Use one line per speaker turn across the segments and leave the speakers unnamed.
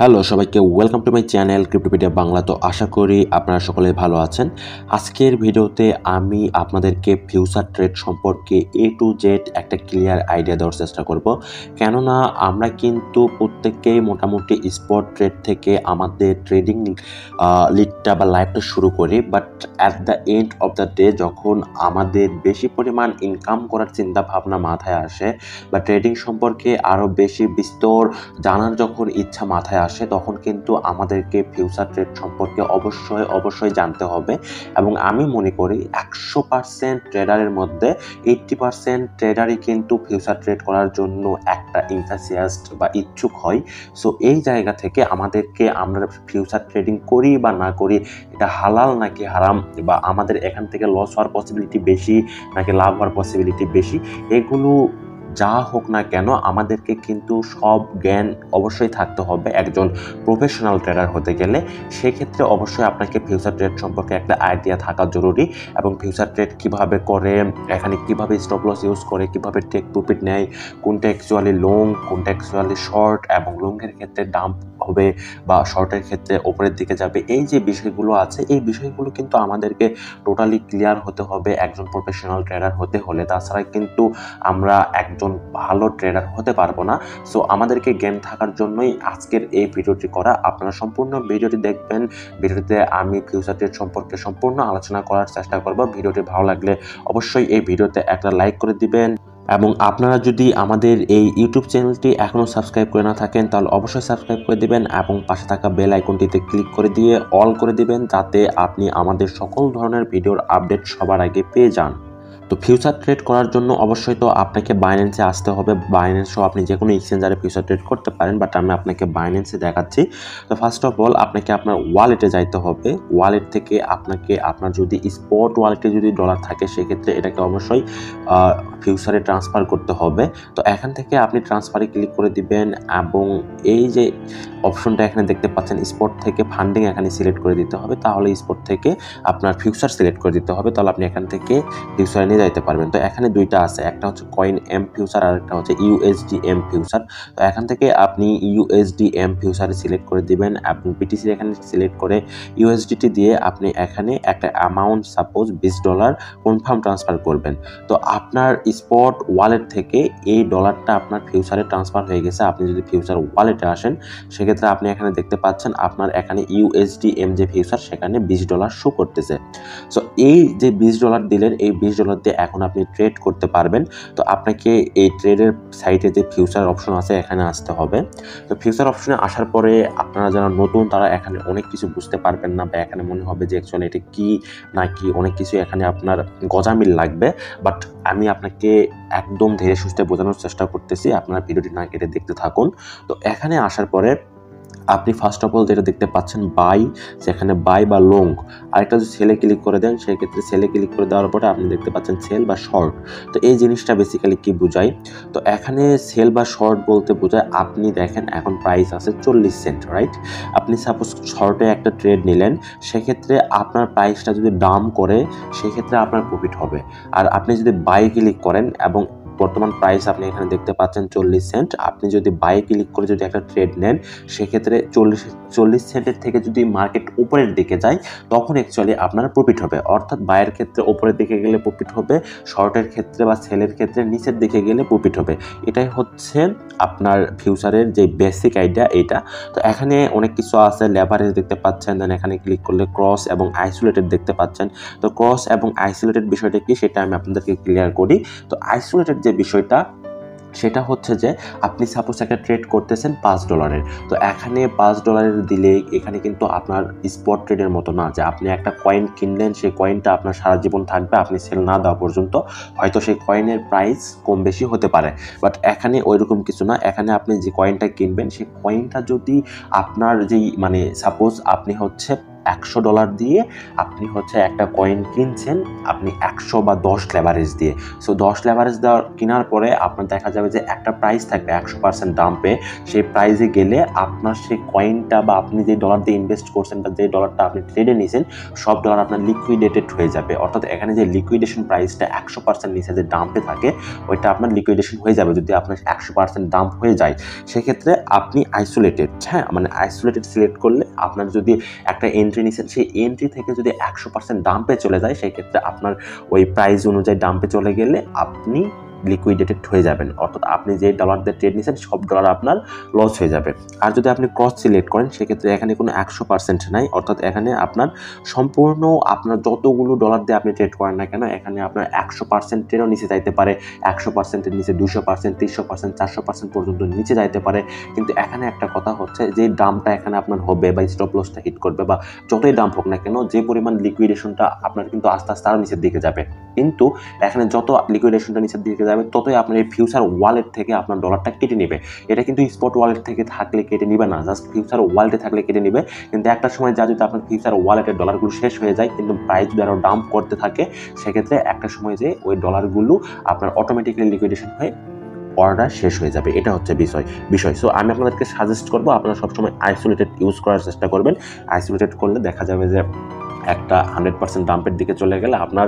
Hello সবাইকে welcome to my channel Cryptopedia Bangla. তো আশা করি আপনারা সকলে ভালো আছেন। আজকের ভিডিওতে আমি আপনাদেরকে ফিউচার ট্রেড সম্পর্কে এ টু জেড একটা ক্লিয়ার আইডিয়া দেওয়ার চেষ্টা করব। কেননা আমরা কিন্তু প্রত্যেককেই মোটামুটি স্পট ট্রেড থেকে আমাদের ট্রেডিং লিডটা বা লাইফটা শুরু করি, but at the end of the day যখন আমাদের বেশি পরিমাণ ইনকাম করার চিন্তা ভাবনা মাথায় আসে বা ট্রেডিং সম্পর্কে আরও বেশি বিস্তর জানার যখন ইচ্ছা মাথায় আসে, তখন কিন্তু আমাদেরকে ফিউচার ট্রেড সম্পর্কে অবশ্যই জানতে হবে। এবং আমি মনে করি 100% ট্রেডারের মধ্যে 80% ট্রেডারই কিন্তু ফিউচার ট্রেড করার জন্য একটা ইনথাসিয়াস্ট বা ইচ্ছুক হয়। সো এই জায়গা থেকে আমাদেরকে আমরা ফিউচার ট্রেডিং করি বা না করি, এটা হালাল নাকি হারাম, বা আমাদের এখান থেকে লস হওয়ার পসিবিলিটি বেশি নাকি লাভ হওয়ার পসিবিলিটি বেশি, এগুলো যা হোক না কেন আমাদেরকে কিন্তু সব জ্ঞান অবশ্যই থাকতে হবে একজন প্রফেশনাল ট্রেডার হতে গেলে। সেক্ষেত্রে অবশ্যই আপনাকে ফিউচার ট্রেড সম্পর্কে একটা আইডিয়া থাকা জরুরি, এবং ফিউচার ট্রেড কিভাবে করে, এখানে কিভাবে স্টপ লস ইউজ করে, কিভাবে টেক প্রফিট নেয়, কোনটা অ্যাকচুয়ালি লং, কোনটা অ্যাকচুয়ালি শর্ট, এবং লংয়ের ক্ষেত্রে ডাম্প হবে বা শর্টের ক্ষেত্রে ওপরের দিকে যাবে, এই যে বিষয়গুলো আছে এই বিষয়গুলো কিন্তু আমাদেরকে টোটালি ক্লিয়ার হতে হবে একজন প্রফেশনাল ট্রেডার হতে হলে। তাছাড়া কিন্তু আমরা একজন ভালো ট্রেডার হতে পারবো না। সো আমাদেরকে জ্ঞান থাকার জন্যই আজকের এই ভিডিওটি করা। আপনারা সম্পূর্ণ ভিডিওটি দেখবেন। ভিডিওটিতে আমি ফিউচার ট্রেড সম্পর্কে সম্পূর্ণ আলোচনা করার চেষ্টা করব। ভিডিওটি ভালো লাগলে অবশ্যই এই ভিডিওতে একটা লাইক করে দিবেন, এবং আপনারা যদি আমাদের এই ইউটিউব চ্যানেলটি এখনও সাবস্ক্রাইব করে না থাকেন তাহলে অবশ্যই সাবস্ক্রাইব করে দিবেন, এবং পাশে থাকা বেল আইকনটিতে ক্লিক করে দিয়ে অল করে দিবেন, যাতে আপনি আমাদের সকল ধরনের ভিডিওর আপডেট সবার আগে পেয়ে যান। তো ফিউচার ট্রেড করার জন্য অবশ্যই তো আপনাকে বাইন্যান্সে আসতে হবে। বাইন্যান্সও আপনি যে কোনো এক্সচেঞ্জারে ফিউচার ট্রেড করতে পারেন, বাট আমি আপনাকে বাইন্যান্সে দেখাচ্ছি। তো ফার্স্ট অফ অল আপনাকে আপনার ওয়ালেটে যাইতে হবে। ওয়ালেট থেকে আপনার যদি স্পট ওয়ালেটে যদি ডলার থাকে, সেক্ষেত্রে এটাকে অবশ্যই ফিউচারে ট্রান্সফার করতে হবে। তো এখান থেকে আপনি ট্রান্সফারে ক্লিক করে দিবেন, এবং এই যে অপশনটা এখানে দেখতে পাচ্ছেন স্পট থেকে ফান্ডিং, এখানে সিলেক্ট করে দিতে হবে। তাহলে স্পট থেকে আপনার ফিউচার সিলেক্ট করে দিতে হবে, তাহলে আপনি এখান থেকে ফিউচারে নিয়ে যাইতে পারবেন। তো এখানে দুইটা আছে, একটা হচ্ছে কয়েন এম ফিউচার আর একটা হচ্ছে ইউএসডি এম ফিউচার। তো এখান থেকে আপনি ইউএসডি এম ফিউচারে সিলেক্ট করে দিবেন, এবং বিটিসি এখানে সিলেক্ট করে ইউএসডিটি দিয়ে আপনি এখানে একটা অ্যামাউন্ট সাপোজ $20 কনফার্ম ট্রান্সফার করবেন। তো আপনার স্পট ওয়ালেট থেকে এই ডলারটা আপনার ফিউচারে ট্রান্সফার হয়ে গেছে। আপনি যদি ফিউচার ওয়ালেটে আসেন, সেক্ষেত্রে আপনি এখানে দেখতে পাচ্ছেন আপনার এখানে ইউএসডি এম যে ফিউচার, সেখানে $20 শো করতেছে। সো এই যে $20 দিলেন, এই $20 দিয়ে এখন আপনি ট্রেড করতে পারবেন। তো আপনাকে এই ট্রেডের সাইটে যে ফিউচার অপশন আছে এখানে আসতে হবে। তো ফিউচার অপশনে আসার পরে আপনারা যারা নতুন তারা এখানে অনেক কিছু বুঝতে পারবেন না, বা এখানে মনে হবে যে অ্যাকচুয়ালি এটা কি না কি, অনেক কিছু এখানে আপনার গজামিল লাগবে। বাট আমি আপনাকে একদম ধীরে সুস্থে বোঝানোর চেষ্টা করতেছি, আপনারা ভিডিওটি না কেটে দেখতে থাকুন। তো এখানে আসার পরে আপনি ফার্স্ট অফ অল যেটা দেখতে পাচ্ছেন বাই, সেখানে বাই বা লং, আরেকটা যদি সেলে ক্লিক করে দেন, সেক্ষেত্রে সেলে ক্লিক করে দেওয়ার পরে আপনি দেখতে পাচ্ছেন সেল বা শর্ট। তো এই জিনিসটা বেসিক্যালি কি বোঝায়? তো এখানে সেল বা শর্ট বলতে বোঝায়, আপনি দেখেন এখন প্রাইস আছে 40 সেন্ট, রাইট? আপনি সাপোজ শর্টে একটা ট্রেড নিলেন, সেক্ষেত্রে আপনার প্রাইসটা যদি ডাউন করে, সেক্ষেত্রে আপনার প্রফিট হবে। আর আপনি যদি বাই ক্লিক করেন, এবং বর্তমান প্রাইস আপনি এখানে দেখতে পাচ্ছেন 40 সেন্ট, আপনি যদি বাই ক্লিক করে যদি একটা ট্রেড নেন, সেক্ষেত্রে 40 সেন্টের থেকে যদি মার্কেট উপরের দিকে যায়, তখন অ্যাকচুয়ালি আপনার প্রফিট হবে। অর্থাৎ বাইয়ের ক্ষেত্রে উপরের দিকে গেলে প্রফিট হবে, শর্টের ক্ষেত্রে বা সেলের ক্ষেত্রে নিচের দিকে গেলে প্রফিট হবে। এটাই হচ্ছে আপনার ফিউচারের যে বেসিক আইডিয়া এইটা। তো এখানে অনেক কিছু আছে, লেভারেজ দেখতে পাচ্ছেন, দেন এখানে ক্লিক করলে ক্রস এবং আইসোলেটেড দেখতে পাচ্ছেন। তো ক্রস এবং আইসোলেটেড বিষয়টা কি সেটা আমি আপনাদেরকে ক্লিয়ার করি। তো আইসোলেটেড যে বিষয়টা, সেটা হচ্ছে যে আপনি সাপোজ একটা ট্রেড করতেছেন $5, তো এখানে $5 দিলে এখানে কিন্তু আপনার স্পট ট্রেডের মতো না যে আপনি একটা কয়েন কিনলেন, সেই কয়েনটা আপনার সারা জীবন থাকবে, আপনি সেল না দেওয়া পর্যন্ত। হয়তো সেই কয়েনের প্রাইস কম বেশি হতে পারে, বাট এখানে ওইরকম কিছু না। এখানে আপনি যে কয়েনটা কিনবেন, সেই কয়েনটা যদি আপনার যেই সাপোজ আপনি হচ্ছে $100 দিয়ে আপনি হচ্ছে একটা কয়েন কিনছেন আপনি 100 বা 10 লেভারেজ দিয়ে। সো 10 লেভারেজ দেওয়ার কেনার পরে আপনার দেখা যাবে যে একটা প্রাইস থাকবে 100% ডাম্পে। সেই প্রাইসে গেলে আপনার সেই কয়েনটা বা আপনি যে ডলার দিয়ে ইনভেস্ট করছেন বা যে ডলারটা আপনি ট্রেডে নিয়েছেন সব ডলার আপনার লিকুইডেটেড হয়ে যাবে। অর্থাৎ এখানে যে লিকুইডেশন প্রাইসটা 100% নিচে যে ডাম্পে থাকে ওইটা আপনার লিকুইডেশন হয়ে যাবে। যদি আপনার 100% ডাম্প হয়ে যায় সেক্ষেত্রে আপনি আইসোলেটেড, হ্যাঁ মানে আইসোলেটেড সিলেক্ট করলে আপনার যদি একটা এন্ট্রি নিছেন সেই এন্ট্রি থেকে যদি 100% ডাম্পে চলে যায় সেক্ষেত্রে আপনার ওই প্রাইস অনুযায়ী ডাম্পে চলে গেলে আপনি লিকুইডেটেড হয়ে যাবেন। অর্থাৎ আপনি যে ডলার দিয়ে ট্রেড নিয়েছেন সব ডলার আপনার লস হয়ে যাবে। আর যদি আপনি ক্রস সিলেক্ট করেন সেক্ষেত্রে এখানে কোনো 100% নাই। অর্থাৎ এখানে আপনার সম্পূর্ণ আপনার যতগুলো ডলার দিয়ে আপনি ট্রেড করেন না কেন এখানে আপনার 100%-এরও নিচে যাইতে পারে, 100%-এর নিচে 200%, 300%, 400% পর্যন্ত নিচে যাইতে পারে। কিন্তু এখানে একটা কথা হচ্ছে যে ডাম্পটা এখানে আপনার হবে বা স্টপ লসটা হিট করবে বা যতই ডাম্প হোক না কেন যে পরিমাণ লিকুইডেশনটা আপনার কিন্তু আস্তে আস্তে আরও নিচের দিকে যাবে। কিন্তু এখানে যত লিকুইডেশনটা নিচের দিকে যাবে ততই আপনার এই ফিউচার ওয়ালেট থেকে আপনার ডলারটা কেটে নেবে। এটা কিন্তু স্পট ওয়ালেট থেকে থাকলে কেটে নেবে না, জাস্ট ফিউচার ওয়ালেটে থাকলে কেটে নেবে। কিন্তু একটা সময় যা যদি আপনার ফিউচার ওয়ালেটের ডলারগুলো শেষ হয়ে যায় কিন্তু প্রাইস যদি আরও ডাম্প করতে থাকে সেক্ষেত্রে একটা সময় যে ওই ডলারগুলো আপনার অটোমেটিক্যালি লিকুইডেশন হয়ে অর্ডার শেষ হয়ে যাবে। এটা হচ্ছে বিষয়। সো আমি আপনাদেরকে সাজেস্ট করবো আপনারা সবসময় আইসোলেটেড ইউজ করার চেষ্টা করবেন। আইসোলেটেড করলে দেখা যাবে যে একটা 100% ডাম্পের দিকে চলে গেলে আপনার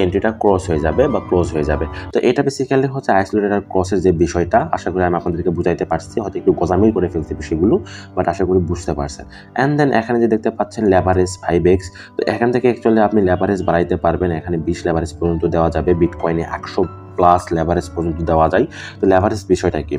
এন্ট্রিটা ক্রস হয়ে যাবে বা ক্লোজ হয়ে যাবে। তো এটা বেসিক্যালি হচ্ছে আইসোলেটেড আর ক্রসের যে বিষয়টা, আশা করি আমি আপনাদেরকে বুঝাইতে পারছি। হয়তো একটু গোজামিল করে ফেলছি বিষয়গুলো, বাট আশা করি বুঝতে পারছেন। অ্যান্ড দেন এখানে যে দেখতে পাচ্ছেন লেভারেজ 5x, তো এখান থেকে অ্যাকচুয়ালি আপনি লেভারেজ বাড়াইতে পারবেন। এখানে 20 লেভারেজ পর্যন্ত দেওয়া যাবে, বিটকয়েনে 100+ লেভারেজ পর্যন্ত দেওয়া যায়। তো লেভারেজ বিষয়টা কি?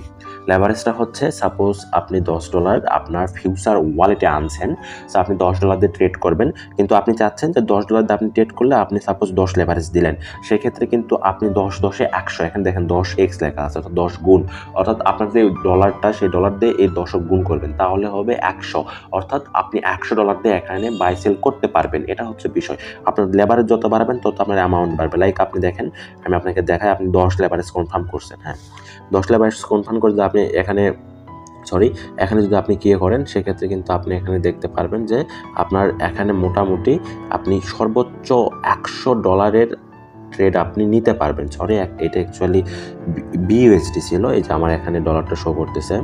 লেভারেজটা হচ্ছে সাপোজ আপনি $10 আপনার ফিউচার ওয়ালেটে আনছেন, সো আপনি $10 দিয়ে ট্রেড করবেন, কিন্তু আপনি চাচ্ছেন যে $10 দিয়ে আপনি ট্রেড করলে আপনি সাপোজ 10 লেভারেজ দিলেন, সেক্ষেত্রে কিন্তু আপনি 10 10 এ 100, এখানে দেখেন 10x লেখা আছে, অর্থাৎ 10 গুণ, অর্থাৎ আপনার যে ডলারটা সেই ডলার দিয়ে এই 10 গুণ করবেন তাহলে হবে 100, অর্থাৎ আপনি $100 দিয়ে এখানে বাই সেল করতে পারবেন। এটা হচ্ছে বিষয়। আপনার লেভারেজ যত বাড়াবেন তত আপনার অ্যামাউন্ট বাড়বে। লাইক আপনি দেখেন, আমি আপনাকে দেখাই, আপনি 10 লেভারেজ কনফার্ম করছেন, হ্যাঁ 10 লেভারেজ কনফার্ম করে আপনি এখানে যদি আপনি কি করেন সেক্ষেত্রে কিন্তু আপনি এখানে দেখতে পারবেন যে আপনার এখানে মোটামুটি আপনি সর্বোচ্চ $100 ট্রেড আপনি নিতে পারবেন। এটা অ্যাকচুয়ালি BUSD ছিল, এই যে আমার এখানে ডলারটা শো করতেছে,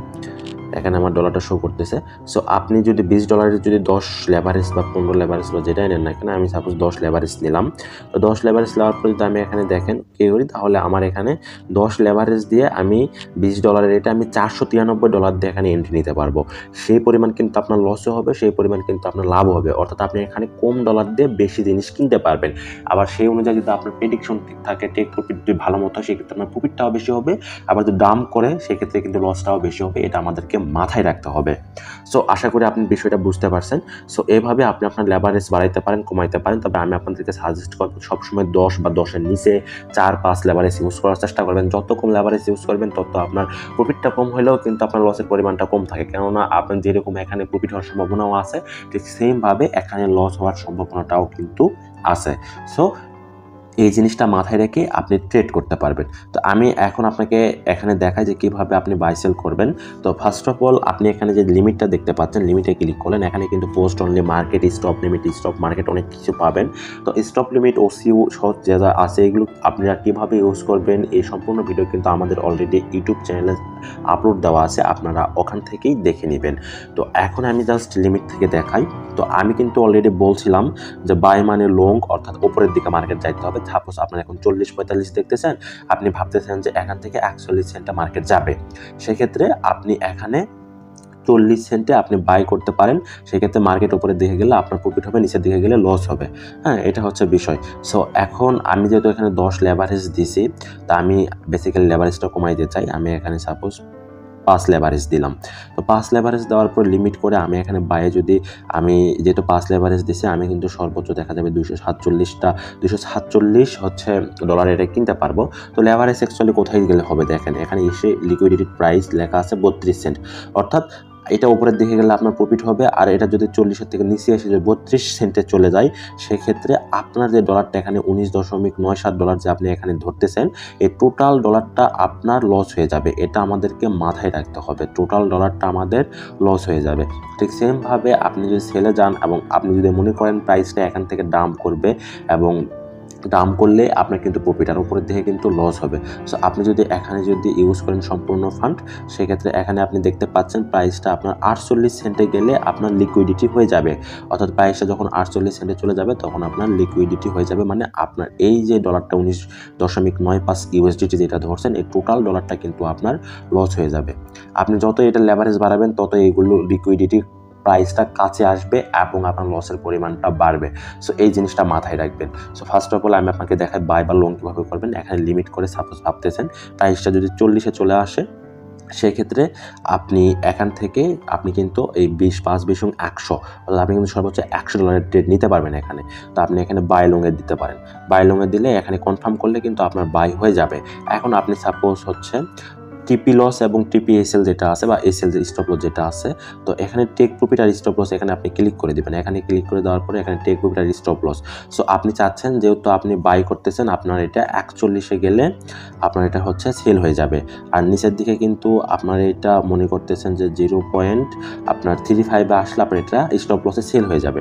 এখানে আমার ডলারটা শো করতেছে। সো আপনি যদি $20 যদি 10 লেভারেজ বা 15 লেভারেজ বা যেটাই নেন না কেন, আমি সাপোজ 10 লেভারেজ নিলাম, তো 10 লেভারেজ নেওয়ার পর যদি আমি এখানে দেখেন কি করি, তাহলে আমার এখানে 10 লেভারেজ দিয়ে আমি $20 এটা আমি $493 দিয়ে এখানে এন্ট্রি নিতে পারবো। সেই পরিমাণ কিন্তু আপনার লসও হবে, সেই পরিমাণ কিন্তু আপনার লাভ হবে। অর্থাৎ আপনি এখানে কম ডলার দিয়ে বেশি জিনিস কিনতে পারবেন। আবার সেই অনুযায়ী যদি আপনার প্রেডিকশন ঠিক থাকে, টেক প্রফিট যদি ভালো মতো হয় সেক্ষেত্রে আপনার প্রফিটটাও বেশি হবে, আবার যদি ডাম্প করে সেক্ষেত্রে কিন্তু লসটাও বেশি হবে। এটা আমাদেরকে মাথায় রাখতে হবে। সো আশা করি আপনি বিষয়টা বুঝতে পারছেন। সো এইভাবে আপনি আপনার লেভারেজ বাড়াইতে পারেন, কমাইতে পারেন। তবে আমি আপনাদেরকে সাজেস্ট করব সবসময় 10 বা 10-এর নিচে 4-5 লেভারেজ ইউজ করার চেষ্টা করবেন। যত কম লেভারেজ ইউজ করবেন তত আপনার প্রফিটটা কম হলেও কিন্তু আপনার লসের পরিমাণটা কম থাকে, কেননা আপনার যেরকম এখানে প্রফিট হওয়ার সম্ভাবনাও আছে ঠিক সেমভাবে এখানে লস হওয়ার সম্ভাবনাটাও কিন্তু আছে। সো এই জিনিসটা মাথায় রেখে আপনি ট্রেড করতে পারবেন। তো আমি এখন আপনাকে এখানে দেখাই যে কীভাবে আপনি বাই সেল করবেন। তো ফার্স্ট অফ অল আপনি এখানে যে লিমিটটা দেখতে পাচ্ছেন, লিমিটে ক্লিক করলেন, এখানে কিন্তু post only market, stop limit, stop market অনেক কিছু পাবেন। তো স্টপ লিমিট, OCU সহ যা আছে এগুলো আপনারা কীভাবে ইউজ করবেন এই সম্পূর্ণ ভিডিও কিন্তু আমাদের অলরেডি ইউটিউব চ্যানেলে আপলোড দেওয়া আছে, আপনারা ওখান থেকেই দেখে নেবেন। তো এখন আমি জাস্ট লিমিট থেকে দেখাই। তো আমি কিন্তু অলরেডি বলছিলাম যে বাই মানে লং, অর্থাৎ ওপরের দিকে মার্কেট যাইতে হবে। সাপোজ আপনার এখন 40-45 দেখতেছেন, আপনি ভাবতেছেন যে এখান থেকে 41 সেন্টে মার্কেট যাবে, সেক্ষেত্রে আপনি এখানে 40 সেন্টে আপনি বাই করতে পারেন। সেক্ষেত্রে মার্কেট উপরের দিকে গেলে আপনার প্রফিট হবে, নিচের দিকে গেলে লস হবে। হ্যাঁ, এটা হচ্ছে বিষয়। সো এখন আমি যেহেতু এখানে 10 লেভারেজ দিছি, তা আমি বেসিক্যালি লেভারেজটা কমাই দিতে চাই। আমি এখানে সাপোজ 5 লেভারেজ দিলাম। তো 5 লেভারেজ দেওয়ার পর লিমিট করে আমি এখানে বাইরে যদি আমি যেহেতু 5 লেভারেজ দিছি, আমি কিন্তু সর্বোচ্চ দেখা যাবে 247 হচ্ছে ডলার এটা কিনতে পারবো। তো লেভারেজ অ্যাকচুয়ালি কোথায় গেলে হবে দেখেন, এখানে এসে লিকুইডিটি প্রাইস লেখা আছে 32 সেন্ট, অর্থাৎ এটা উপরের দিকে গেলে আপনার প্রফিট হবে, আর এটা যদি 40-এর থেকে নিচে এসে যদি 32 সেন্টে চলে যায় সেক্ষেত্রে আপনার যে ডলারটা এখানে $19.97 যে আপনি এখানে ধরতেছেন এই টোটাল ডলারটা আপনার লস হয়ে যাবে। এটা আমাদেরকে মাথায় রাখতে হবে, টোটাল ডলারটা আমাদের লস হয়ে যাবে। ঠিক সেমভাবে আপনি যদি সেলে যান এবং আপনি যদি মনে করেন প্রাইসটা এখান থেকে ডাম্প করবে এবং ডাম্প করলে আপনার কিন্তু প্রফিট, আর উপরের দিকে কিন্তু লস হবে। সো আপনি যদি এখানে যদি ইউজ করেন সম্পূর্ণ ফান্ড সেক্ষেত্রে এখানে আপনি দেখতে পাচ্ছেন প্রাইসটা আপনার 48 সেন্টে গেলে আপনার লিকুইডিটি হয়ে যাবে, অর্থাৎ প্রাইসটা যখন 48 সেন্টে চলে যাবে তখন আপনার লিকুইডিটি হয়ে যাবে, মানে আপনার এই যে ডলারটা 19.95 USDT যেটা ধরছেন এই টোটাল ডলারটা কিন্তু আপনার লস হয়ে যাবে। আপনি যত এটা লেভারেজ বাড়াবেন তত এইগুলো লিকুইডিটি প্রাইসটা কাছে আসবে এবং আপনার লসের পরিমাণটা বাড়বে। সো এই জিনিসটা মাথায় রাখবেন। সো ফার্স্ট অফ অল আমি আপনাকে দেখাই বাই বা লং কীভাবে করবেন। এখানে লিমিট করে সাপোজ ভাবতেছেন প্রাইসটা যদি 40-এ চলে আসে সেক্ষেত্রে আপনি এখান থেকে আপনি কিন্তু এই 20, 5, 20 এবং 100 অর্থাৎ আপনি কিন্তু সর্বোচ্চ $100 ট্রেড নিতে পারবেন এখানে। তো আপনি এখানে বাই লংয়ে দিতে পারেন, বাই লংয়ে দিলে এখানে কনফার্ম করলে কিন্তু আপনার বাই হয়ে যাবে। এখন আপনি সাপোজ হচ্ছে টিপি লস এবং টিপি এসএল যেটা আছে বা এসএল যে স্টপ লস যেটা আছে, তো এখানে টেক প্রফিট আর স্টপ লস এখানে আপনি ক্লিক করে দিবেন। এখানে ক্লিক করে দেওয়ার পরে এখানে টেক প্রফিট আর স্টপ লস। সো আপনি চাচ্ছেন যেহেতু আপনি বাই করতেছেন আপনার এটা 41-এ গেলে আপনার এটা হচ্ছে সেল হয়ে যাবে, আর নিচের দিকে কিন্তু আপনার এটা মনে করতেছেন যে 0.35-এ আসলে আপনার এটা স্টপ লসে সেল হয়ে যাবে।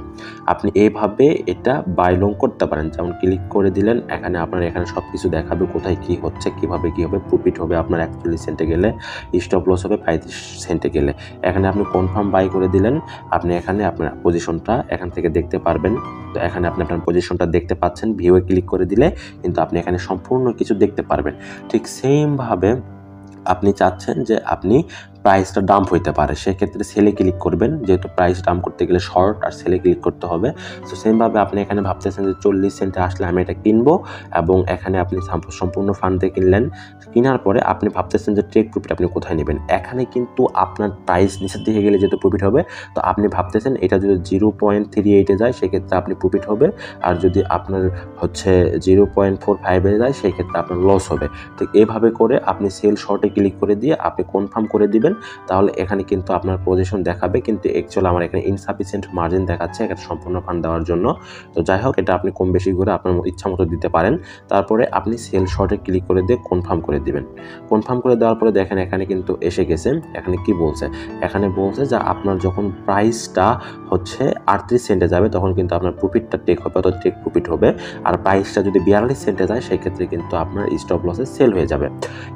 আপনি এইভাবে এটা বাই লং করতে পারেন। যেমন ক্লিক করে দিলেন এখানে আপনার এখানে সব কিছু দেখাবে কোথায় কী হচ্ছে, কীভাবে কী হবে। প্রফিট হবে আপনার 41 সেন্টে গেলে, স্টপ লস হবে 35 সেন্টে গেলে। এখানে আপনি কনফার্ম বাই করে দিলেন, আপনি এখানে আপনার পজিশনটা এখান থেকে দেখতে পারবেন। তো এখানে আপনি আপনার পজিশনটা দেখতে পাচ্ছেন, ভিউয়ে ক্লিক করে দিলে কিন্তু আপনি এখানে সম্পূর্ণ কিছু দেখতে পারবেন। ঠিক সেমভাবে আপনি চাচ্ছেন যে আপনি প্রাইসটা ডাম্প হইতে পারে সেক্ষেত্রে সেলে ক্লিক করবেন, যেহেতু প্রাইস ডাম্প করতে গেলে শর্ট আর সেলে ক্লিক করতে হবে। সো সেমভাবে আপনি এখানে ভাবতেছেন যে 40 সেন্টে আসলে আমি এটা কিনবো এবং এখানে আপনি সম্পূর্ণ ফান্ড দিয়ে কিনলেন। কেনার পরে আপনি ভাবতেছেন যে টেক প্রফিট আপনি কোথায় নেবেন। এখানে কিন্তু আপনার প্রাইস নিচের দিকে গেলে যেহেতু প্রফিট হবে, তো আপনি ভাবতেছেন এটা যদি 0.38-এ যায় সেক্ষেত্রে আপনি প্রফিট হবে, আর যদি আপনার হচ্ছে 0.45-এ যায় সেক্ষেত্রে আপনার লস হবে। তো এভাবে করে আপনি সেল শর্টে ক্লিক করে দিয়ে আপনি কনফার্ম করে দিবেন, তাহলে এখানে কিন্তু আপনার পজিশন দেখাবে, কিন্তু অ্যাকচুয়ালি আমার এখানে ইনসাফিসিয়েন্ট মার্জিন দেখাচ্ছে এখানে সম্পূর্ণ ফান্ড দেওয়ার জন্য। তো যাই হোক এটা আপনি কম বেশি করে আপনার ইচ্ছা মতো দিতে পারেন। তারপরে আপনি সেল শর্টে ক্লিক করে দিয়ে কনফার্ম করে দিবেন। কনফার্ম করে দেওয়ার পরে দেখেন এখানে কিন্তু এসে গেছে। এখানে কি বলছে, এখানে বলছে যে আপনার যখন প্রাইসটা হচ্ছে 38 সেন্টে যাবে তখন কিন্তু আপনার প্রফিটটা টেক হবে, অর্থাৎ টেক প্রফিট হবে। আর প্রাইসটা যদি 42 সেন্টে যায় সেক্ষেত্রে কিন্তু আপনার স্টপ লসে সেল হয়ে যাবে।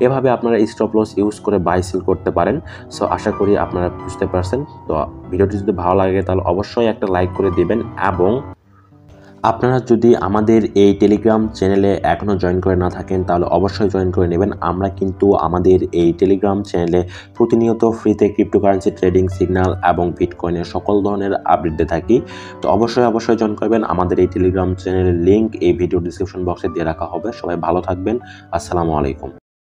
এভাবে আপনারা স্টপ লস ইউজ করে বাই সেল করতে পারেন। সো আশা করি আপনারা বুঝতে পারছেন। তো ভিডিওটি যদি ভালো লাগে তাহলে অবশ্যই একটা লাইক করে দিবেন, এবং আপনারা যদি আমাদের এই টেলিগ্রাম চ্যানেলে এখনও জয়েন করে না থাকেন তাহলে অবশ্যই জয়েন করে নেবেন। আমরা কিন্তু আমাদের এই টেলিগ্রাম চ্যানেলে প্রতিনিয়ত ফ্রিতে ক্রিপ্টোকারেন্সি ট্রেডিং সিগন্যাল এবং বিটকয়েনের সকল ধরনের আপডেট দিয়ে থাকি। তো অবশ্যই জয়েন করবেন। আমাদের এই টেলিগ্রাম চ্যানেলের লিঙ্ক এই ভিডিও ডিসক্রিপশন বক্সে দিয়ে রাখা হবে। সবাই ভালো থাকবেন। আসসালামু আলাইকুম।